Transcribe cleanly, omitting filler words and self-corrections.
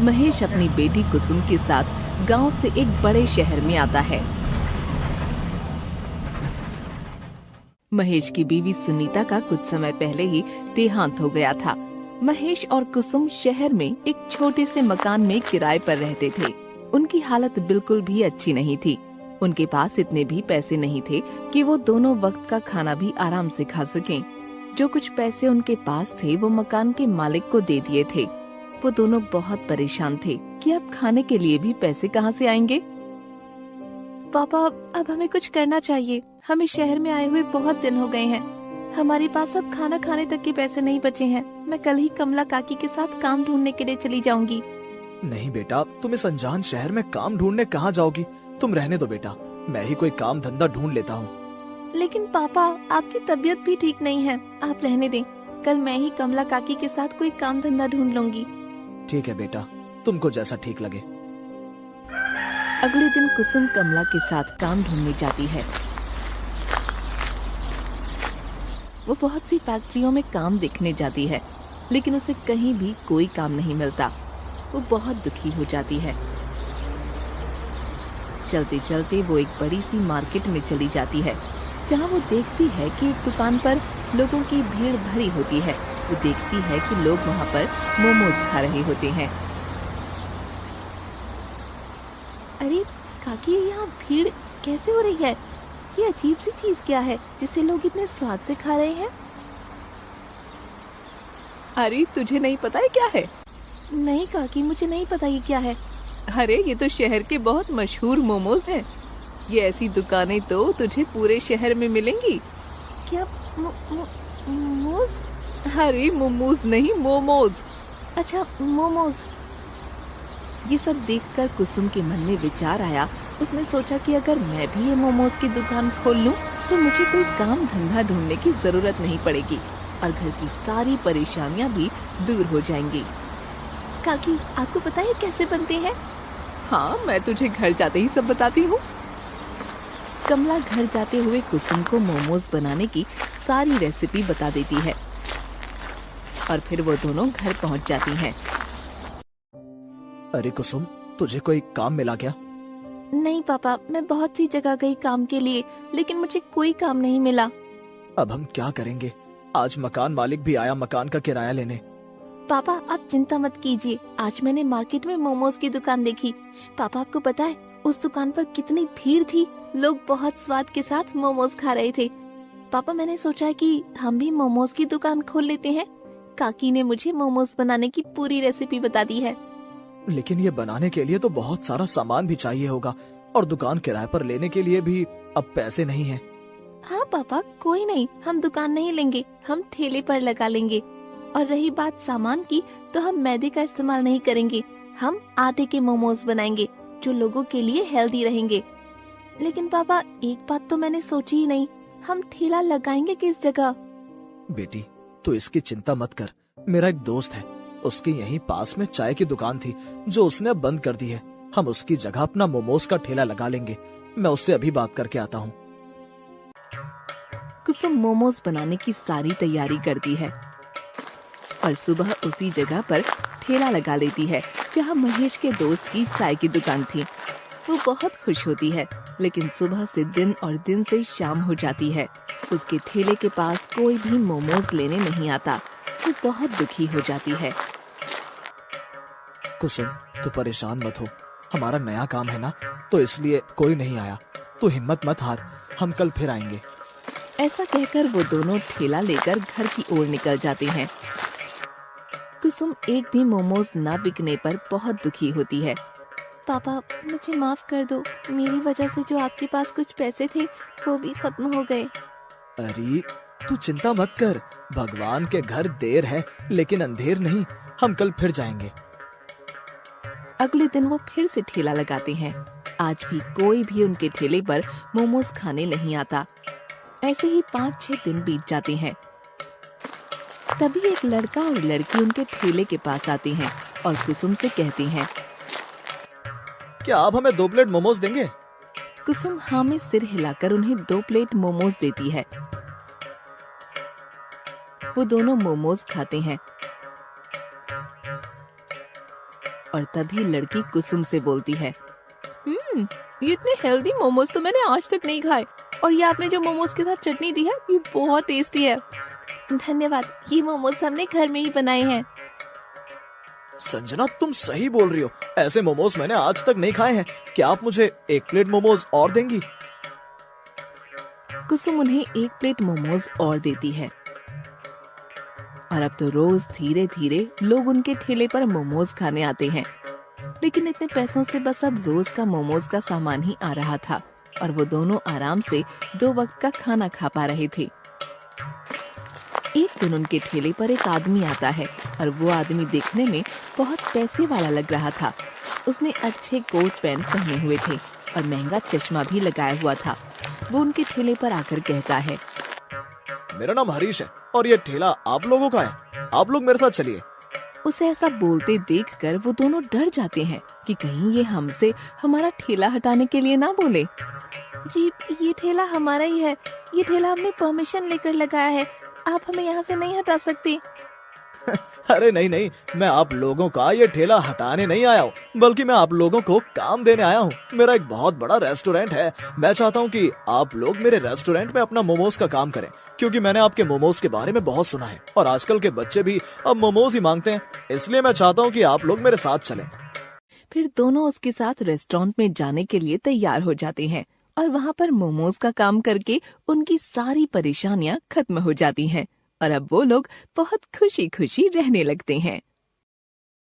महेश अपनी बेटी कुसुम के साथ गांव से एक बड़े शहर में आता है। महेश की बीवी सुनीता का कुछ समय पहले ही देहांत हो गया था। महेश और कुसुम शहर में एक छोटे से मकान में किराए पर रहते थे। उनकी हालत बिल्कुल भी अच्छी नहीं थी। उनके पास इतने भी पैसे नहीं थे कि वो दोनों वक्त का खाना भी आराम से खा सकें। जो कुछ पैसे उनके पास थे वो मकान के मालिक को दे दिए थे। वो दोनों बहुत परेशान थे कि अब खाने के लिए भी पैसे कहाँ से आएंगे। पापा, अब हमें कुछ करना चाहिए। हमें शहर में आए हुए बहुत दिन हो गए हैं। हमारे पास अब खाना खाने तक के पैसे नहीं बचे हैं। मैं कल ही कमला काकी के साथ काम ढूंढने के लिए चली जाऊंगी। नहीं बेटा, तुम इस अनजान शहर में काम ढूंढने कहाँ जाओगी? तुम रहने दो बेटा, मैं ही कोई काम धंधा ढूंढ लेता हूँ। लेकिन पापा, आपकी तबीयत भी ठीक नहीं है। आप रहने दें। कल मैं ही कमला काकी के साथ कोई काम धंधा ढूंढ लूंगी। ठीक है बेटा, तुमको जैसा ठीक लगे। अगले दिन कुसुम कमला के साथ काम ढूंढने जाती है। वो बहुत सी फैक्ट्रियों में काम देखने जाती है, लेकिन उसे कहीं भी कोई काम नहीं मिलता। वो बहुत दुखी हो जाती है। चलते चलते वो एक बड़ी सी मार्केट में चली जाती है, जहाँ वो देखती है कि एक दुकान पर लोगों की भीड़ भरी होती है। वो देखती है कि लोग वहाँ पर मोमोज खा रहे होते हैं। अरे काकी, यहाँ भीड़ कैसे हो रही है? ये अजीब सी चीज क्या है जिसे लोग इतने स्वाद से खा रहे हैं? अरे तुझे नहीं पता है क्या है? नहीं काकी, मुझे नहीं पता ये क्या है। अरे ये तो शहर के बहुत मशहूर मोमोज हैं। ये ऐसी दुकानें तो तुझे पूरे शहर में मिलेंगी। क्या मोमोज? अरे मोमोज नहीं, मोमोज। अच्छा, मोमोज। ये सब देखकर कुसुम के मन में विचार आया। उसने सोचा कि अगर मैं भी ये मोमोज की दुकान खोल लूं, तो मुझे कोई काम धंधा ढूंढने की जरूरत नहीं पड़ेगी और घर की सारी परेशानियां भी दूर हो जाएंगी। काकी, आपको पता है कैसे बनते हैं? हाँ, मैं तुझे घर जाते ही सब बताती हूँ। कमला घर जाते हुए कुसुम को मोमोज बनाने की सारी रेसिपी बता देती है और फिर वो दोनों घर पहुँच जाती हैं। अरे कुसुम, तुझे कोई काम मिला क्या? नहीं पापा, मैं बहुत सी जगह गई काम के लिए, लेकिन मुझे कोई काम नहीं मिला। अब हम क्या करेंगे? आज मकान मालिक भी आया मकान का किराया लेने। पापा, आप चिंता मत कीजिए। आज मैंने मार्केट में मोमोज की दुकान देखी। पापा, आपको पता है उस दुकान पर कितनी भीड़ थी। लोग बहुत स्वाद के साथ मोमोज खा रहे थे। पापा, मैंने सोचा है कि हम भी मोमोज की दुकान खोल लेते हैं। काकी ने मुझे मोमोज बनाने की पूरी रेसिपी बता दी है। लेकिन ये बनाने के लिए तो बहुत सारा सामान भी चाहिए होगा और दुकान किराए पर लेने के लिए भी अब पैसे नहीं हैं। हाँ पापा, कोई नहीं, हम दुकान नहीं लेंगे, हम ठेले पर लगा लेंगे। और रही बात सामान की, तो हम मैदे का इस्तेमाल नहीं करेंगे। हम आटे के मोमोज बनाएंगे जो लोगों के लिए हेल्दी रहेंगे। लेकिन पापा, एक बात तो मैंने सोची ही नहीं, हम ठेला लगाएंगे किस जगह? बेटी, तू इसकी चिंता मत कर। मेरा एक दोस्त है, उसकी यहीं पास में चाय की दुकान थी जो उसने अब बंद कर दी है। हम उसकी जगह अपना मोमोज का ठेला लगा लेंगे। मैं उससे अभी बात करके आता हूँ। कुसुम मोमोज बनाने की सारी तैयारी करती है और सुबह उसी जगह पर ठेला लगा लेती है जहाँ महेश के दोस्त की चाय की दुकान थी। वो बहुत खुश होती है, लेकिन सुबह से दिन और दिन से शाम हो जाती है। उसके ठेले के पास कोई भी मोमोज लेने नहीं आता। वो बहुत दुखी हो जाती है। कुसुम, तू परेशान मत हो। हमारा नया काम है ना, तो इसलिए कोई नहीं आया। तू हिम्मत मत हार, हम कल फिर आएंगे। ऐसा कहकर वो दोनों ठेला लेकर घर की ओर निकल जाते हैं। कुसुम एक भी मोमोज न बिकने पर बहुत दुखी होती है। पापा, मुझे माफ कर दो। मेरी वजह से जो आपके पास कुछ पैसे थे वो भी खत्म हो गए। अरे तू चिंता मत कर। भगवान के घर देर है लेकिन अंधेर नहीं। हम कल फिर जाएंगे। अगले दिन वो फिर से ठेला लगाते हैं। आज भी कोई भी उनके ठेले पर मोमोज खाने नहीं आता। ऐसे ही 5-6 दिन बीत जाते हैं। तभी एक लड़का और लड़की उनके ठेले के पास आते हैं और कुसुम से कहते हैं, क्या आप हमें 2 प्लेट मोमोज देंगे? कुसुम हाँ में सिर हिलाकर उन्हें 2 प्लेट मोमोज देती है। वो दोनों मोमोज खाते हैं और तभी लड़की कुसुम से बोलती है, ये इतने हेल्दी मोमोज तो मैंने आज तक नहीं खाए, और ये आपने जो मोमोज के साथ चटनी दी है ये बहुत टेस्टी है। धन्यवाद, ये मोमोज हमने घर में ही बनाए हैं। संजना, तुम सही बोल रही हो, ऐसे मोमोज मैंने आज तक नहीं खाए हैं। क्या आप मुझे 1 प्लेट मोमोज और देंगी? कुसुम उन्हें 1 प्लेट मोमोज और देती है। और अब तो रोज धीरे धीरे लोग उनके ठेले पर मोमोज खाने आते हैं, लेकिन इतने पैसों से बस अब रोज का मोमोज का सामान ही आ रहा था और वो दोनों आराम से 2 वक्त का खाना खा पा रहे थे। एक दिन उनके ठेले पर एक आदमी आता है और वो आदमी देखने में बहुत पैसे वाला लग रहा था। उसने अच्छे कोट पैंट पहने हुए थे और महंगा चश्मा भी लगाया हुआ था। वो उनके ठेले पर आकर कहता है, मेरा नाम हरीश है और ये ठेला आप लोगों का है, आप लोग मेरे साथ चलिए। उसे ऐसा बोलते देखकर वो दोनों डर जाते हैं कि कहीं ये हमसे हमारा ठेला हटाने के लिए ना बोले। जी, ये ठेला हमारा ही है, ये ठेला हमने परमिशन लेकर लगाया है, आप हमें यहाँ से नहीं हटा सकते। अरे नहीं नहीं, मैं आप लोगों का ये ठेला हटाने नहीं आया हूँ, बल्कि मैं आप लोगों को काम देने आया हूँ। मेरा एक बहुत बड़ा रेस्टोरेंट है, मैं चाहता हूँ कि आप लोग मेरे रेस्टोरेंट में अपना मोमोज का काम करें, क्योंकि मैंने आपके मोमोज के बारे में बहुत सुना है और आजकल के बच्चे भी अब मोमोज ही मांगते हैं, इसलिए मैं चाहता हूँ कि आप लोग मेरे साथ चलें। फिर दोनों उसके साथ रेस्टोरेंट में जाने के लिए तैयार हो जाते हैं और वहाँ पर मोमोज का काम करके उनकी सारी परेशानियाँ खत्म हो जाती हैं और अब वो लोग बहुत खुशी खुशी रहने लगते हैं।